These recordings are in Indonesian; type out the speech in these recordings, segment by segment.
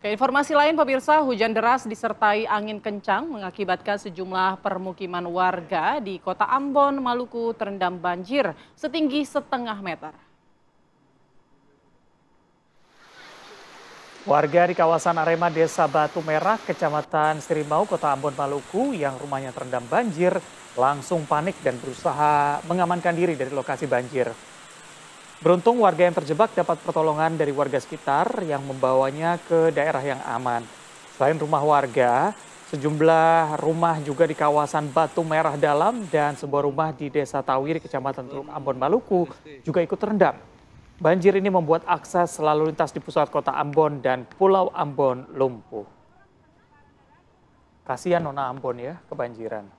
Informasi lain pemirsa, hujan deras disertai angin kencang mengakibatkan sejumlah permukiman warga di Kota Ambon, Maluku terendam banjir setinggi setengah meter. Warga di kawasan Arema Desa Batu Merah, Kecamatan Sirimau, Kota Ambon, Maluku yang rumahnya terendam banjir langsung panik dan berusaha mengamankan diri dari lokasi banjir. Beruntung warga yang terjebak dapat pertolongan dari warga sekitar yang membawanya ke daerah yang aman. Selain rumah warga, sejumlah rumah juga di kawasan Batu Merah Dalam dan sebuah rumah di Desa Tawiri, Kecamatan Teluk Ambon, Maluku juga ikut terendam. Banjir ini membuat akses lalu lintas di pusat kota Ambon dan Pulau Ambon lumpuh. Kasihan Nona Ambon ya, kebanjiran.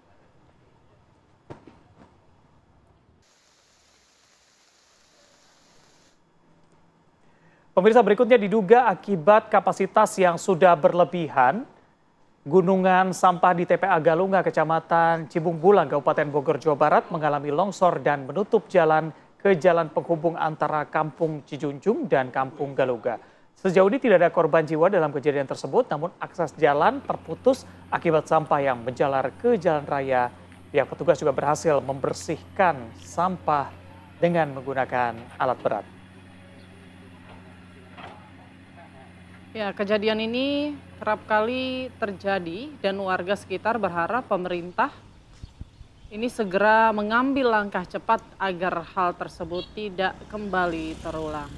Pemirsa, berikutnya diduga akibat kapasitas yang sudah berlebihan, gunungan sampah di TPA Galunga, Kecamatan Cibung Bulang, Kabupaten Bogor, Jawa Barat mengalami longsor dan menutup jalan ke jalan penghubung antara Kampung Cijunjung dan Kampung Galuga. Sejauh ini tidak ada korban jiwa dalam kejadian tersebut, namun akses jalan terputus akibat sampah yang menjalar ke jalan raya. Pihak petugas juga berhasil membersihkan sampah dengan menggunakan alat berat. Ya, kejadian ini kerap kali terjadi dan warga sekitar berharap pemerintah ini segera mengambil langkah cepat agar hal tersebut tidak kembali terulang.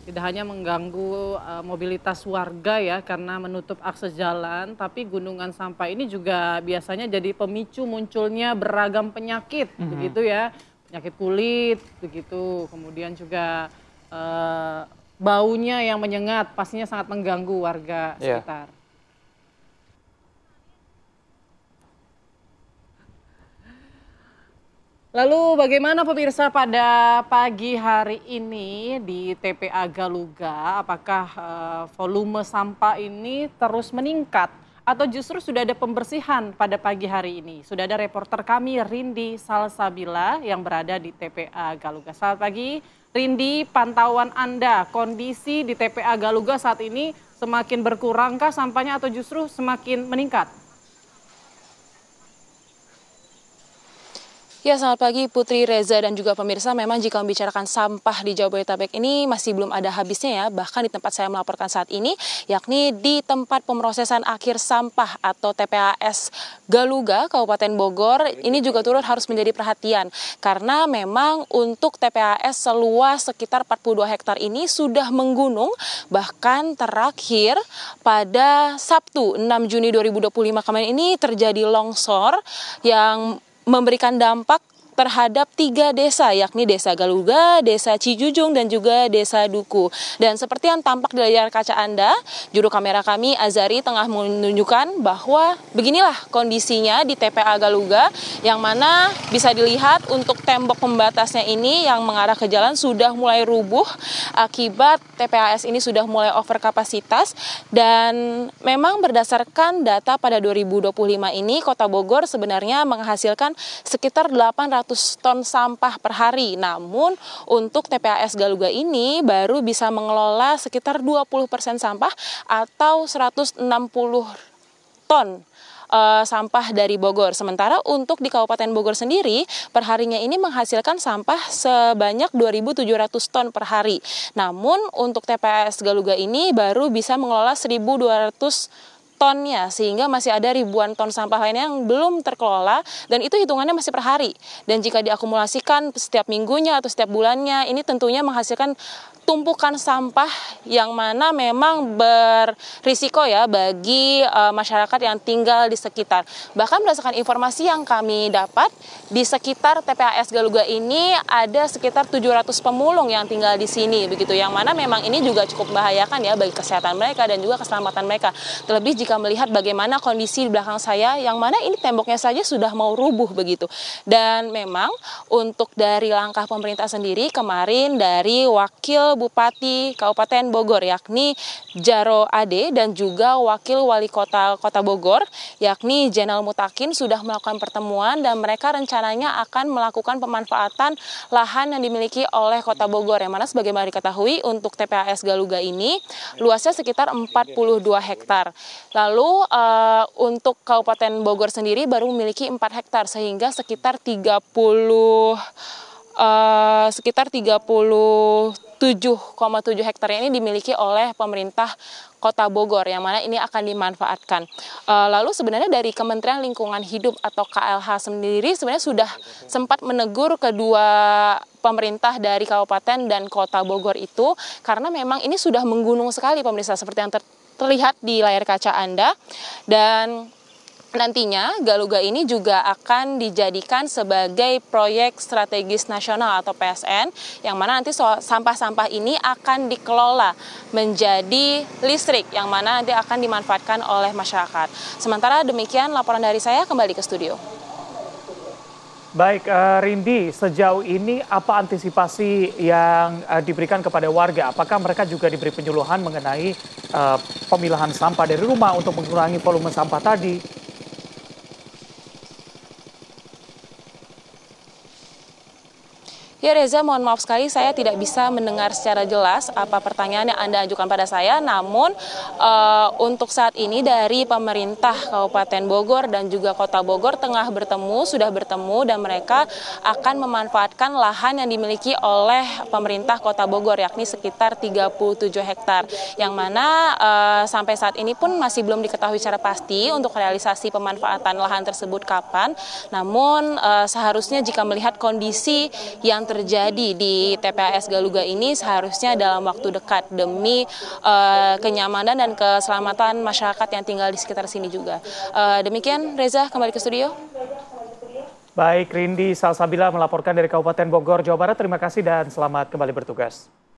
Tidak hanya mengganggu mobilitas warga ya karena menutup akses jalan, tapi gunungan sampah ini juga biasanya jadi pemicu munculnya beragam penyakit, begitu ya. Penyakit kulit, begitu. Kemudian juga baunya yang menyengat pastinya sangat mengganggu warga sekitar. Lalu bagaimana pemirsa pada pagi hari ini di TPA Galuga? Apakah volume sampah ini terus meningkat atau justru sudah ada pembersihan pada pagi hari ini? Sudah ada reporter kami Rindi Salsabila yang berada di TPA Galuga. Selamat pagi Rindi, pantauan Anda kondisi di TPA Galuga saat ini semakin berkurangkah sampahnya atau justru semakin meningkat? Ya, selamat pagi Putri, Reza, dan juga pemirsa. Memang jika membicarakan sampah di Jabodetabek ini masih belum ada habisnya ya. Bahkan di tempat saya melaporkan saat ini, yakni di tempat pemrosesan akhir sampah atau TPAS Galuga, Kabupaten Bogor, ini juga turut harus menjadi perhatian. Karena memang untuk TPAS seluas sekitar 42 hektar ini sudah menggunung. Bahkan terakhir pada Sabtu 6 Juni 2025 kemarin ini terjadi longsor yang memberikan dampak terhadap 3 desa, yakni Desa Galuga, Desa Cijujung, dan juga Desa Duku. Dan seperti yang tampak di layar kaca Anda, juru kamera kami Azari tengah menunjukkan bahwa beginilah kondisinya di TPA Galuga, yang mana bisa dilihat untuk tembok pembatasnya ini yang mengarah ke jalan sudah mulai rubuh akibat TPAS ini sudah mulai over kapasitas. Dan memang berdasarkan data pada 2025 ini, Kota Bogor sebenarnya menghasilkan sekitar 800 ton sampah per hari. Namun untuk TPAS Galuga ini baru bisa mengelola sekitar 20% sampah atau 160 ton sampah dari Bogor. Sementara untuk di Kabupaten Bogor sendiri, perharinya ini menghasilkan sampah sebanyak 2.700 ton per hari. Namun untuk TPAS Galuga ini baru bisa mengelola 1.200 tonnya, sehingga masih ada ribuan ton sampah lainnya yang belum terkelola, dan itu hitungannya masih per hari. Dan jika diakumulasikan setiap minggunya atau setiap bulannya, ini tentunya menghasilkan tumpukan sampah yang mana memang berisiko ya bagi masyarakat yang tinggal di sekitar. Bahkan berdasarkan informasi yang kami dapat, di sekitar TPAS Galuga ini ada sekitar 700 pemulung yang tinggal di sini, begitu, yang mana memang ini juga cukup membahayakan ya bagi kesehatan mereka dan juga keselamatan mereka. Terlebih jika jika melihat bagaimana kondisi di belakang saya, yang mana ini temboknya saja sudah mau rubuh begitu. Dan memang untuk dari langkah pemerintah sendiri, kemarin dari Wakil Bupati Kabupaten Bogor yakni Jaro Ade dan juga Wakil Wali Kota Bogor yakni Jenal Mutakin sudah melakukan pertemuan, dan mereka rencananya akan melakukan pemanfaatan lahan yang dimiliki oleh Kota Bogor, yang mana sebagaimana diketahui untuk TPAS Galuga ini luasnya sekitar 42 hektar. Lalu untuk Kabupaten Bogor sendiri baru memiliki 4 hektar, sehingga sekitar 37,7 hektar ini dimiliki oleh pemerintah Kota Bogor, yang mana ini akan dimanfaatkan. Lalu sebenarnya dari Kementerian Lingkungan Hidup atau KLH sendiri sebenarnya sudah sempat menegur kedua pemerintah dari Kabupaten dan Kota Bogor itu, karena memang ini sudah menggunung sekali pemirsa, seperti yang terlihat di layar kaca Anda. Dan nantinya Galuga ini juga akan dijadikan sebagai proyek strategis nasional atau PSN, yang mana nanti sampah-sampah ini akan dikelola menjadi listrik, yang mana nanti akan dimanfaatkan oleh masyarakat. Sementara demikian laporan dari saya, kembali ke studio. Baik, Rindi, sejauh ini apa antisipasi yang diberikan kepada warga? Apakah mereka juga diberi penyuluhan mengenai pemilahan sampah dari rumah untuk mengurangi volume sampah tadi? Ya Reza, mohon maaf sekali saya tidak bisa mendengar secara jelas apa pertanyaan yang Anda ajukan pada saya. Namun untuk saat ini dari pemerintah Kabupaten Bogor dan juga Kota Bogor sudah bertemu dan mereka akan memanfaatkan lahan yang dimiliki oleh pemerintah Kota Bogor, yakni sekitar 37 hektar. Yang mana sampai saat ini pun masih belum diketahui secara pasti untuk realisasi pemanfaatan lahan tersebut kapan. Namun seharusnya jika melihat kondisi yang terjadi di TPAS Galuga ini seharusnya dalam waktu dekat demi kenyamanan dan keselamatan masyarakat yang tinggal di sekitar sini juga. Demikian Reza, kembali ke studio. Baik, Rindi Salsabila melaporkan dari Kabupaten Bogor, Jawa Barat. Terima kasih dan selamat kembali bertugas.